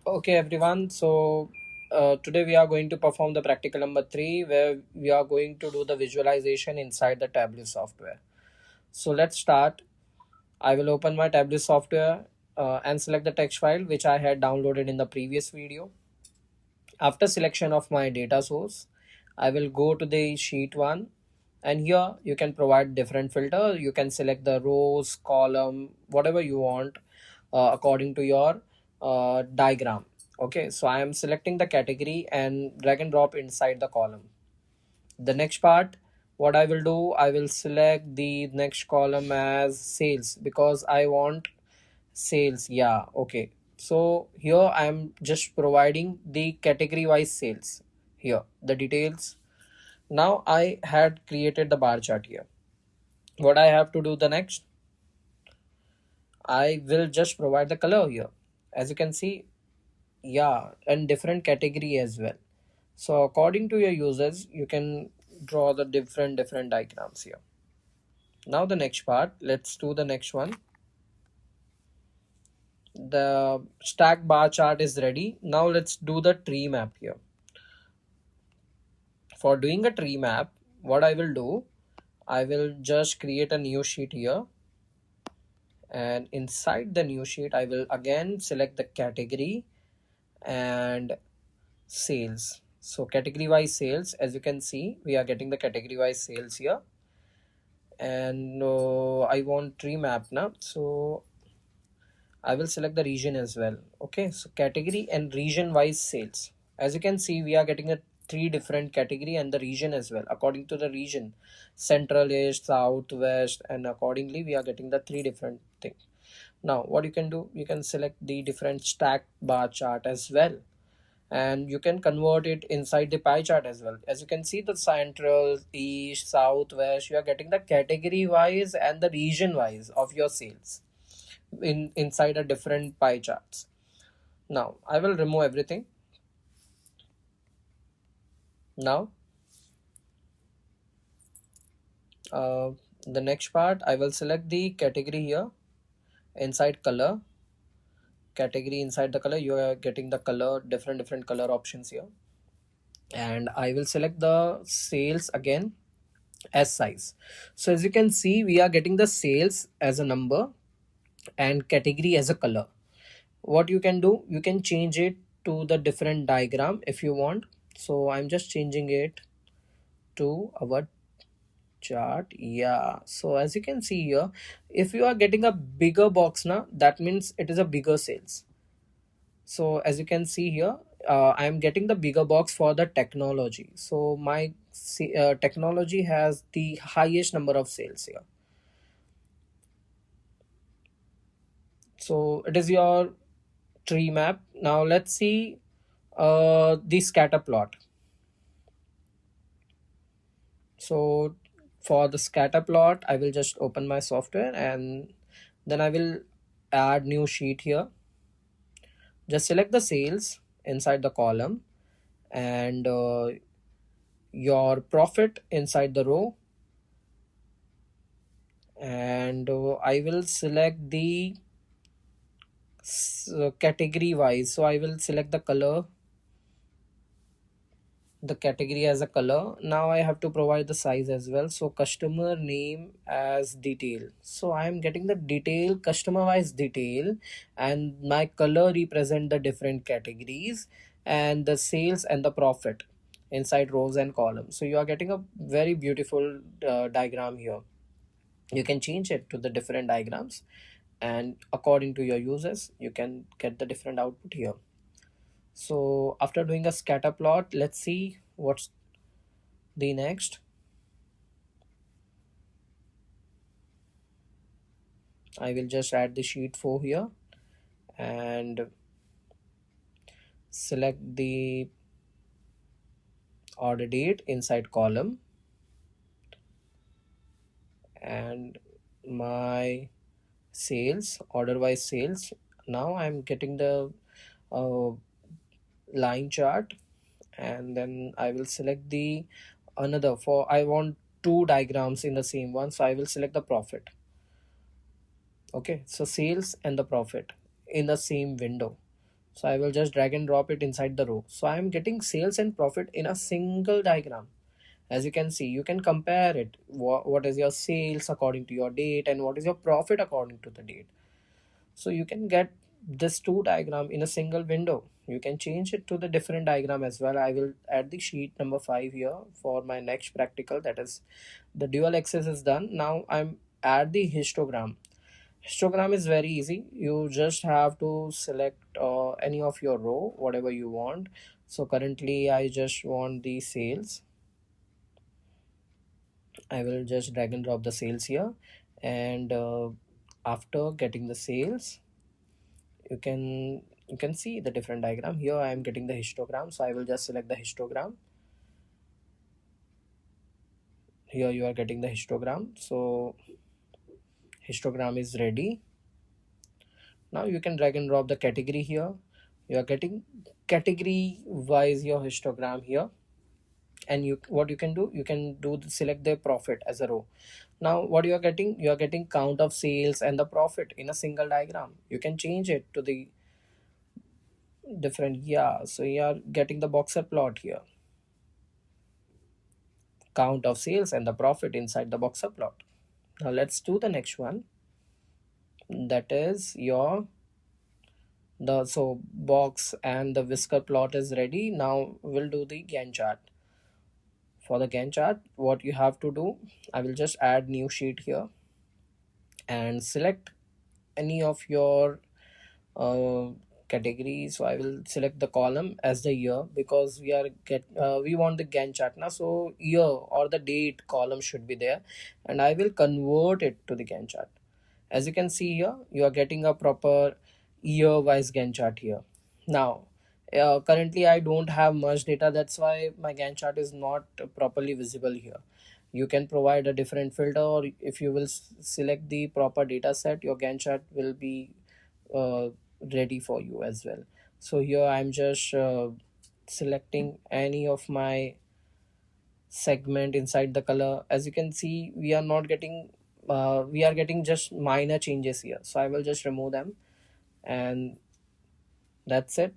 Okay, everyone. So today we are going to perform the practical number 3 where we are going to do the visualization inside the Tableau software. So let's start. I will open my Tableau software and select the text file which I had downloaded in the previous video. After selection of my data source, I will go to the sheet 1, and here you can provide different filter. You can select the rows, column, whatever you want according to your diagram. Okay, so I am selecting the category and drag and drop inside the column. The next part, what I will do, I will select the next column as sales because I want sales. Yeah, okay. So here I am just providing the category wise sales. Here the details. Now I had created the bar chart here. What I have to do the next, I will just provide the color here. As you can see, yeah, and different category as well. So according to your users, you can draw the different diagrams here. Now the next part, let's do the next one. The stack bar chart is ready. Now let's do the tree map here. For doing a tree map, what I will do, I will just create a new sheet here, and inside the new sheet I will again select the category and sales. So category wise sales, as you can see, we are getting the category wise sales here. And I want tree map now, so I will select the region as well. Okay, so category and region wise sales. As you can see, we are getting a three different category and the region as well. According to the region, central, east, south, west, and accordingly we are getting the three different things. Now what you can do, you can select the different stack bar chart as well, and you can convert it inside the pie chart as well. As you can see, the central, east, south, west, you are getting the category wise and the region wise of your sales inside a different pie charts. Now I will remove everything. Now the next part, I will select the category here inside color. Category inside the color, you are getting the color, different color options here. And I will select the sales again as size. So as you can see, we are getting the sales as a number and category as a color. What you can do, you can change it to the different diagram if you want. So I'm just changing it to our chart. Yeah, so as you can see here, if you are getting a bigger box now, that means it is a bigger sales. So as you can see here, I am getting the bigger box for the technology. So my technology has the highest number of sales here. So it is your tree map. Now let's see the scatter plot. So for the scatter plot, I will just open my software and then I will add new sheet here. Just select the sales inside the column and your profit inside the row, and I will select the category wise. So I will select the color, the category as a color. Now I have to provide the size as well. So customer name as detail. So I am getting the detail, customer wise detail, and my color represent the different categories and the sales and the profit inside rows and columns. So you are getting a very beautiful diagram here. You can change it to the different diagrams, and according to your users you can get the different output here. So after doing a scatter plot, let's see what's the next. I will just add the sheet 4 here and select the order date inside column and my sales, order wise sales. Now I'm getting the uh, line chart, and then I will select the another, for I want two diagrams in the same one, so I will select the profit. Okay, so sales and the profit in the same window. So I will just drag and drop it inside the row. So I am getting sales and profit in a single diagram. As you can see, you can compare it. What is your sales according to your date and what is your profit according to the date. So you can get this two diagram in a single window. You can change it to the different diagram as well. I will add the sheet number 5 here for my next practical, that is the dual axis is done. Now I'm add the histogram. Histogram is very easy. You just have to select any of your row, whatever you want. So currently I just want the sales. I will just drag and drop the sales here, and after getting the sales, you can see the different diagram. Here I am getting the histogram, so I will just select the histogram. Here you are getting the histogram, so histogram is ready. Now you can drag and drop the category here. You are getting category wise your histogram here, and what you can do, select the profit as a row. Now what you are getting, count of sales and the profit in a single diagram. You can change it to the different, yeah, so you are getting the boxer plot here, count of sales and the profit inside the boxer plot. Now let's do the next one, that is your the so box and the whisker plot is ready. Now we'll do the Gantt chart. For the Gantt chart, what you have to do, I will just add new sheet here and select any of your uh, category. So I will select the column as the year, because we want the Gantt chart now, so year or the date column should be there, and I will convert it to the Gantt chart. As you can see here, you are getting a proper year wise Gantt chart here. Now currently I don't have much data, that's why my Gantt chart is not properly visible here. You can provide a different filter, or if you will select the proper data set, your Gantt chart will be uh, ready for you as well. So here I'm just selecting any of my segment inside the color. As you can see, we are getting just minor changes here, so I will just remove them, and that's it.